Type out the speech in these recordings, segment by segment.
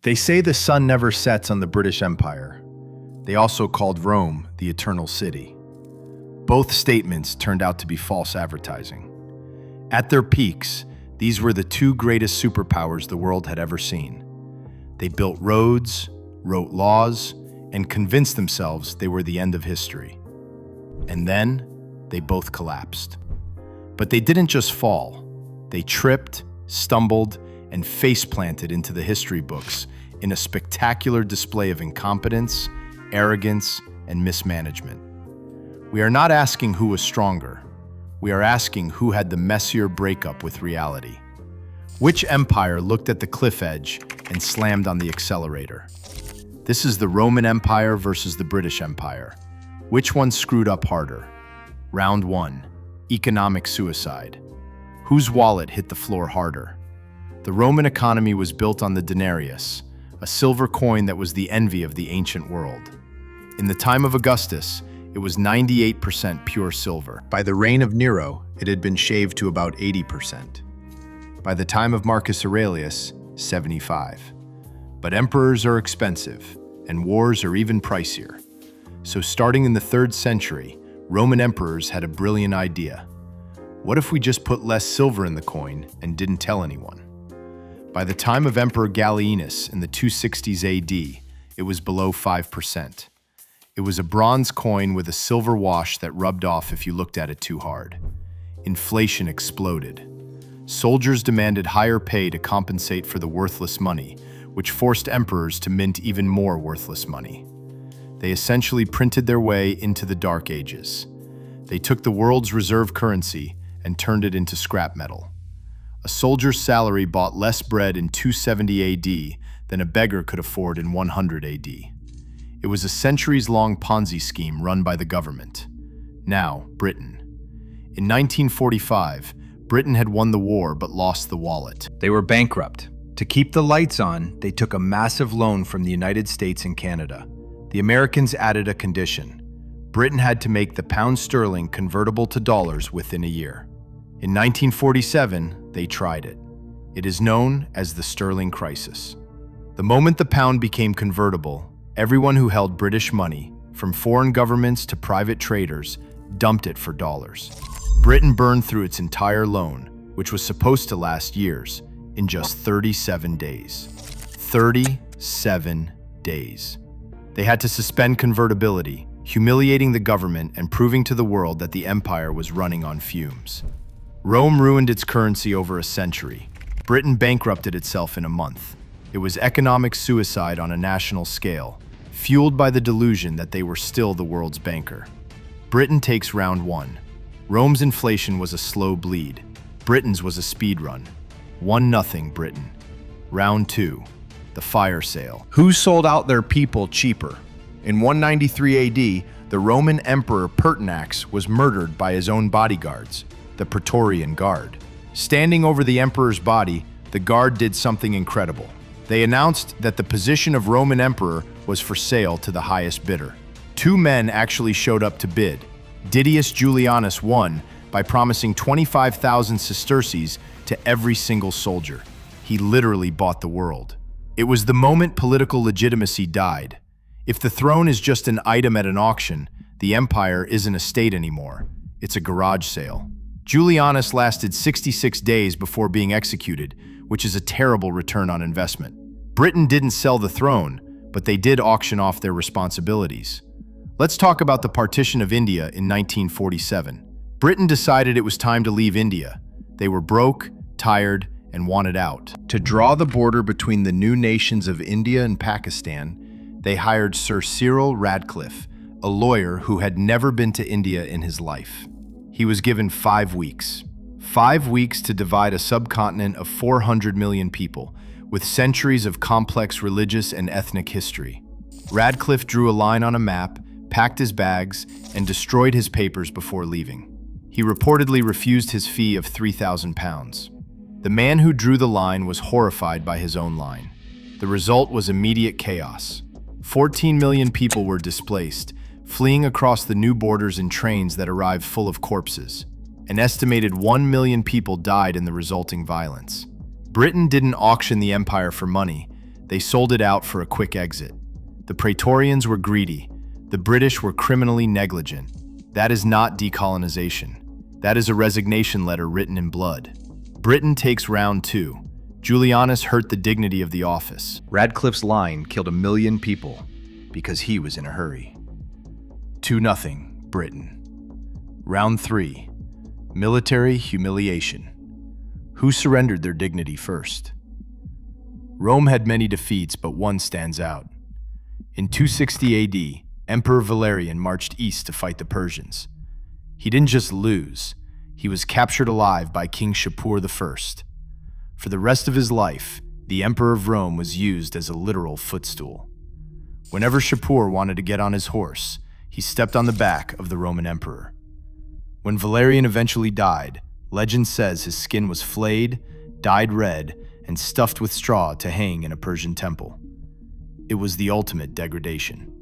They say the sun never sets on the British Empire. They also called Rome the Eternal City. Both statements turned out to be false advertising. At their peaks, these were the two greatest superpowers the world had ever seen. They built roads, wrote laws, and convinced themselves they were the end of history. And then, they both collapsed. But they didn't just fall. They tripped, stumbled, and face-planted into the history books in a spectacular display of incompetence, arrogance, and mismanagement. We are not asking who was stronger. We are asking who had the messier breakup with reality. Which empire looked at the cliff edge and slammed on the accelerator? This is the Roman Empire versus the British Empire. Which one screwed up harder? Round 1. Economic suicide. Whose wallet hit the floor harder? The Roman economy was built on the denarius, a silver coin that was the envy of the ancient world. In the time of Augustus, it was 98% pure silver. By the reign of Nero, it had been shaved to about 80%. By the time of Marcus Aurelius, 75%. But emperors are expensive, and wars are even pricier. So starting in the 3rd century, Roman emperors had a brilliant idea. What if we just put less silver in the coin and didn't tell anyone? By the time of Emperor Gallienus in the 260s AD, it was below 5%. It was a bronze coin with a silver wash that rubbed off if you looked at it too hard. Inflation exploded. Soldiers demanded higher pay to compensate for the worthless money, which forced emperors to mint even more worthless money. They essentially printed their way into the Dark Ages. They took the world's reserve currency and turned it into scrap metal. A soldier's salary bought less bread in 270 AD than a beggar could afford in 100 AD. It was a centuries-long Ponzi scheme run by the government. Now, Britain. In 1945, Britain had won the war but lost the wallet. They were bankrupt. To keep the lights on, they took a massive loan from the United States and Canada. The Americans added a condition. Britain had to make the pound sterling convertible to dollars within a year. In 1947, they tried it. It is known as the Sterling Crisis. The moment the pound became convertible, everyone who held British money, from foreign governments to private traders, dumped it for dollars. Britain burned through its entire loan, which was supposed to last years, in just 37 days. 37 days. They had to suspend convertibility, humiliating the government and proving to the world that the empire was running on fumes. Rome ruined its currency over a century. Britain bankrupted itself in a month. It was economic suicide on a national scale, fueled by the delusion that they were still the world's banker. Britain takes round 1. Rome's inflation was a slow bleed. Britain's was a speed run. 1-0 Britain. Round 2. The fire sale. Who sold out their people cheaper? In 193 AD, the Roman Emperor Pertinax was murdered by his own bodyguards, the Praetorian Guard. Standing over the emperor's body, the guard did something incredible. They announced that the position of Roman emperor was for sale to the highest bidder. 2 men actually showed up to bid. Didius Julianus won by promising 25,000 sesterces to every single soldier. He literally bought the world. It was the moment political legitimacy died. If the throne is just an item at an auction, the empire isn't a state anymore. It's a garage sale. Julianus lasted 66 days before being executed, which is a terrible return on investment. Britain didn't sell the throne, but they did auction off their responsibilities. Let's talk about the partition of India in 1947. Britain decided it was time to leave India. They were broke, tired, and wanted out. To draw the border between the new nations of India and Pakistan, they hired Sir Cyril Radcliffe, a lawyer who had never been to India in his life. He was given 5 weeks. 5 weeks to divide a subcontinent of 400 million people, with centuries of complex religious and ethnic history. Radcliffe drew a line on a map, packed his bags, and destroyed his papers before leaving. He reportedly refused his fee of £3,000. The man who drew the line was horrified by his own line. The result was immediate chaos. 14 million people were displaced, fleeing across the new borders in trains that arrived full of corpses. An estimated 1 million people died in the resulting violence. Britain didn't auction the empire for money. They sold it out for a quick exit. The Praetorians were greedy. The British were criminally negligent. That is not decolonization. That is a resignation letter written in blood. Britain takes round 2. Julianus hurt the dignity of the office. Radcliffe's line killed 1 million people because he was in a hurry. 2-0, Britain. Round 3. Military humiliation. Who surrendered their dignity first? Rome had many defeats, but one stands out. In 260 AD, Emperor Valerian marched east to fight the Persians. He didn't just lose, he was captured alive by King Shapur I. For the rest of his life, the Emperor of Rome was used as a literal footstool. Whenever Shapur wanted to get on his horse, he stepped on the back of the Roman emperor. When Valerian eventually died, legend says his skin was flayed, dyed red, and stuffed with straw to hang in a Persian temple. It was the ultimate degradation.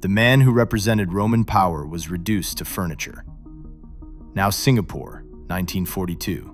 The man who represented Roman power was reduced to furniture. Now Singapore, 1942.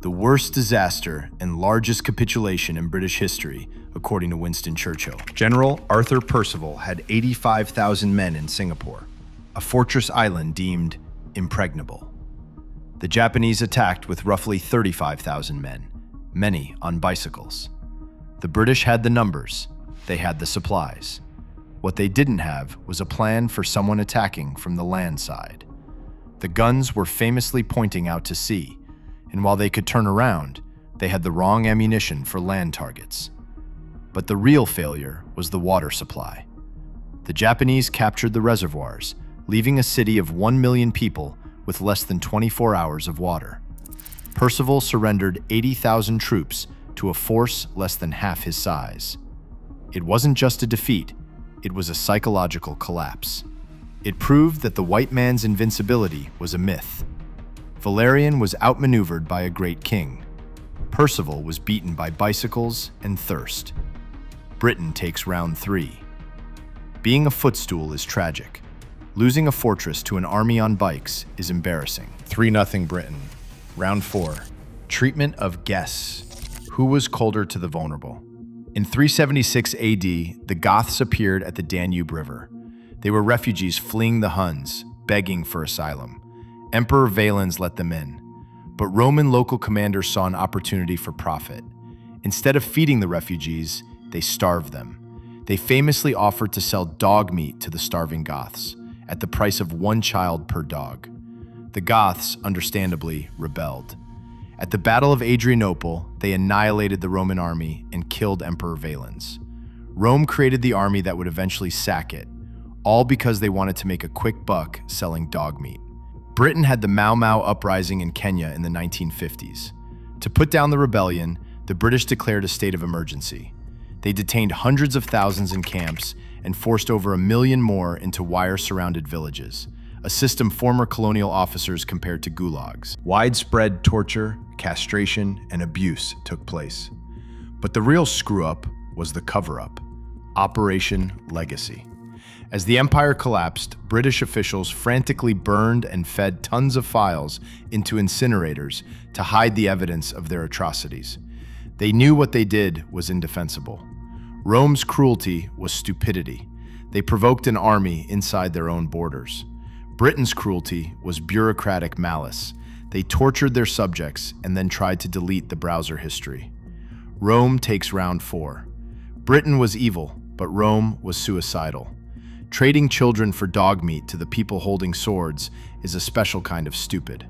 The worst disaster and largest capitulation in British history, according to Winston Churchill. General Arthur Percival had 85,000 men in Singapore, a fortress island deemed impregnable. The Japanese attacked with roughly 35,000 men, many on bicycles. The British had the numbers, they had the supplies. What they didn't have was a plan for someone attacking from the land side. The guns were famously pointing out to sea, and while they could turn around, they had the wrong ammunition for land targets. But the real failure was the water supply. The Japanese captured the reservoirs, leaving a city of 1 million people with less than 24 hours of water. Percival surrendered 80,000 troops to a force less than half his size. It wasn't just a defeat, it was a psychological collapse. It proved that the white man's invincibility was a myth. Valerian was outmaneuvered by a great king. Percival was beaten by bicycles and thirst. Britain takes round 3. Being a footstool is tragic. Losing a fortress to an army on bikes is embarrassing. 3-0 Britain. Round 4. Treatment of guests. Who was colder to the vulnerable? In 376 AD, the Goths appeared at the Danube River. They were refugees fleeing the Huns, begging for asylum. Emperor Valens let them in. But Roman local commanders saw an opportunity for profit. Instead of feeding the refugees, they starved them. They famously offered to sell dog meat to the starving Goths, at the price of 1 child per dog. The Goths, understandably, rebelled. At the Battle of Adrianople, they annihilated the Roman army and killed Emperor Valens. Rome created the army that would eventually sack it, all because they wanted to make a quick buck selling dog meat. Britain had the Mau Mau Uprising in Kenya in the 1950s. To put down the rebellion, the British declared a state of emergency. They detained hundreds of thousands in camps and forced over 1 million more into wire-surrounded villages, a system former colonial officers compared to gulags. Widespread torture, castration, and abuse took place. But the real screw-up was the cover-up, Operation Legacy. As the empire collapsed, British officials frantically burned and fed tons of files into incinerators to hide the evidence of their atrocities. They knew what they did was indefensible. Rome's cruelty was stupidity. They provoked an army inside their own borders. Britain's cruelty was bureaucratic malice. They tortured their subjects and then tried to delete the browser history. Rome takes round 4. Britain was evil, but Rome was suicidal. Trading children for dog meat to the people holding swords is a special kind of stupid.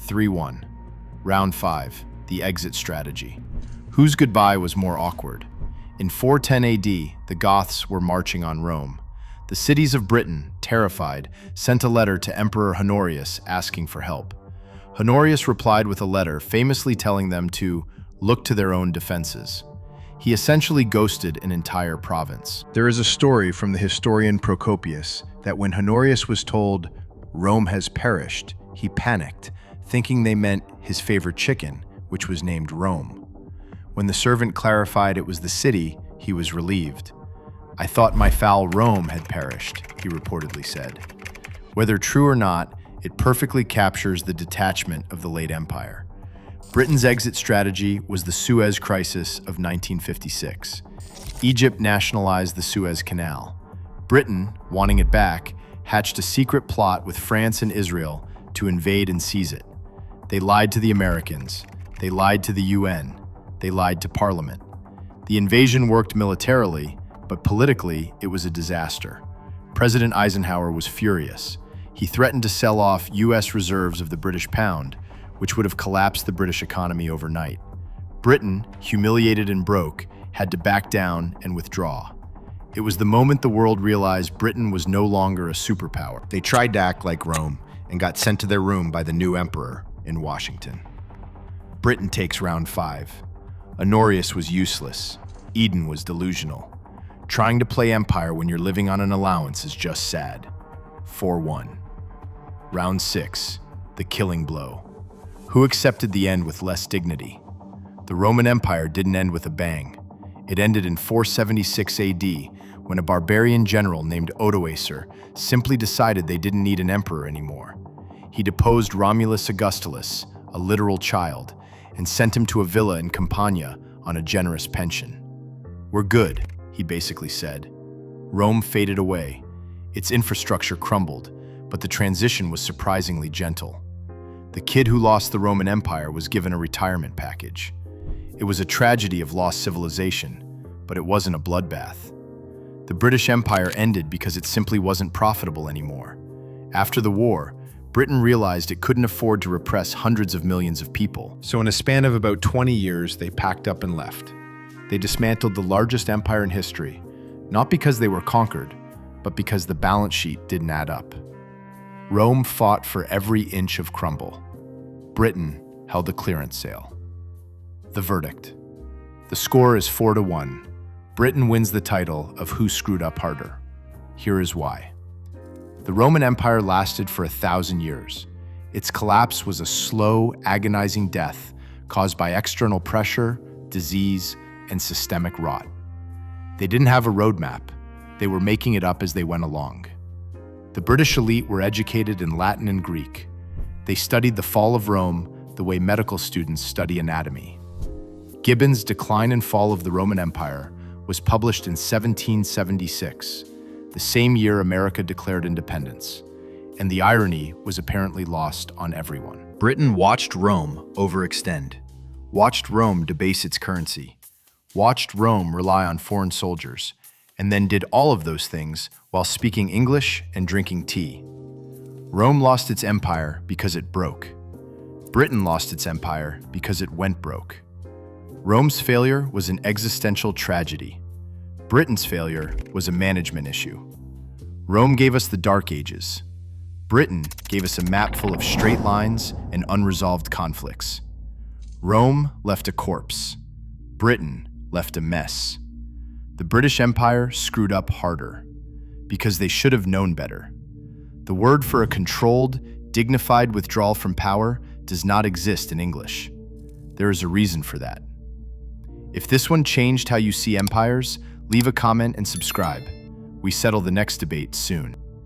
3-1. Round 5. The exit strategy. Whose goodbye was more awkward? In 410 AD, the Goths were marching on Rome. The cities of Britain, terrified, sent a letter to Emperor Honorius asking for help. Honorius replied with a letter famously telling them to look to their own defenses. He essentially ghosted an entire province. There is a story from the historian Procopius that when Honorius was told, "Rome has perished," he panicked, thinking they meant his favorite chicken, which was named Rome. When the servant clarified it was the city, he was relieved. "I thought my foul Rome had perished," he reportedly said. Whether true or not, it perfectly captures the detachment of the late empire. Britain's exit strategy was the Suez Crisis of 1956. Egypt nationalized the Suez Canal. Britain, wanting it back, hatched a secret plot with France and Israel to invade and seize it. They lied to the Americans. They lied to the UN. They lied to Parliament. The invasion worked militarily, but politically, it was a disaster. President Eisenhower was furious. He threatened to sell off US reserves of the British pound, which would have collapsed the British economy overnight. Britain, humiliated and broke, had to back down and withdraw. It was the moment the world realized Britain was no longer a superpower. They tried to act like Rome and got sent to their room by the new emperor in Washington. Britain takes round 5. Honorius was useless. Eden was delusional. Trying to play empire when you're living on an allowance is just sad. 4-1. Round 6. The killing blow. Who accepted the end with less dignity? The Roman Empire didn't end with a bang. It ended in 476 AD when a barbarian general named Odoacer simply decided they didn't need an emperor anymore. He deposed Romulus Augustulus, a literal child, and sent him to a villa in Campania on a generous pension. "We're good," he basically said. Rome faded away. Its infrastructure crumbled, but the transition was surprisingly gentle. The kid who lost the Roman Empire was given a retirement package. It was a tragedy of lost civilization, but it wasn't a bloodbath. The British Empire ended because it simply wasn't profitable anymore. After the war, Britain realized it couldn't afford to repress hundreds of millions of people. So in a span of about 20 years, they packed up and left. They dismantled the largest empire in history, not because they were conquered, but because the balance sheet didn't add up. Rome fought for every inch of crumble. Britain held a clearance sale. The verdict. The score is 4-1. Britain wins the title of Who Screwed Up Harder. Here is why. The Roman Empire lasted for 1,000 years. Its collapse was a slow, agonizing death caused by external pressure, disease, and systemic rot. They didn't have a roadmap. They were making it up as they went along. The British elite were educated in Latin and Greek. They studied the fall of Rome the way medical students study anatomy. Gibbon's Decline and Fall of the Roman Empire was published in 1776, the same year America declared independence, and the irony was apparently lost on everyone. Britain watched Rome overextend, watched Rome debase its currency, watched Rome rely on foreign soldiers, and then did all of those things while speaking English and drinking tea. Rome lost its empire because it broke. Britain lost its empire because it went broke. Rome's failure was an existential tragedy. Britain's failure was a management issue. Rome gave us the Dark Ages. Britain gave us a map full of straight lines and unresolved conflicts. Rome left a corpse. Britain left a mess. The British Empire screwed up harder because they should have known better. The word for a controlled, dignified withdrawal from power does not exist in English. There is a reason for that. If this one changed how you see empires, leave a comment and subscribe. We settle the next debate soon.